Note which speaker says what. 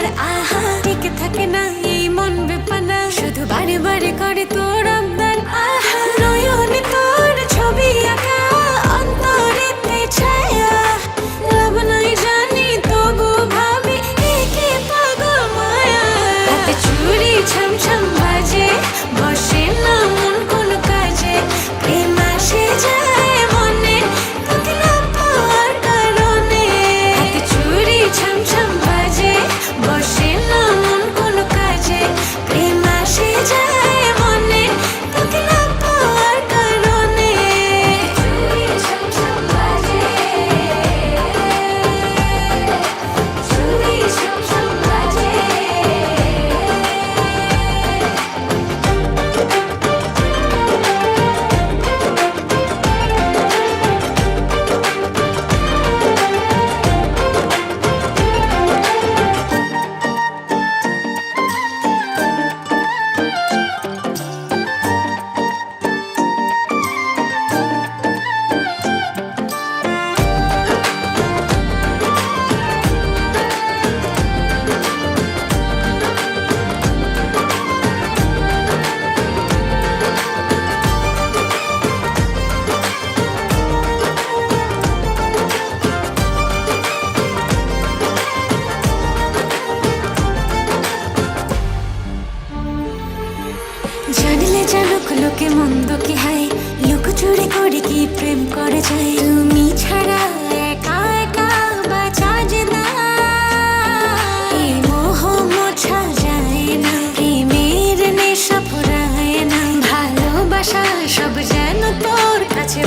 Speaker 1: আর আহা টিকে থাকে না এই মন বেপানা শুধু বারে বারে করে তোর আবদার আহা নয়নে তোর ছবি আঁকা অন্তরেতে ছায়া লাভ নাই জানি তবু ভাবি একে পাগল মায়া হাতে চুড়ি ছমছম বাজে বসে না মন কোনো কাজে প্রেম আসে যায় মনে তোকে না পাওয়ার কারণে হাতে চুড়ি ছমছম বাজে বসে না মন কোনো কাজে প্রেম আসে যায় মনে তোকে না পাওয়ার কারণে চুড়ি ছমছম বাজে চুড়ি ছমছম বাজে জানলে জানুক লোকে মন্দ কি হায় লোক চুরি করে কি প্রেম করে যায় তুমি ছাড়া একা একা বাঁচা যে না এই মোহ মোছা যায় না প্রেমের নেশা ফুরায় না ভালোবাসা সব যেন তোর কাছে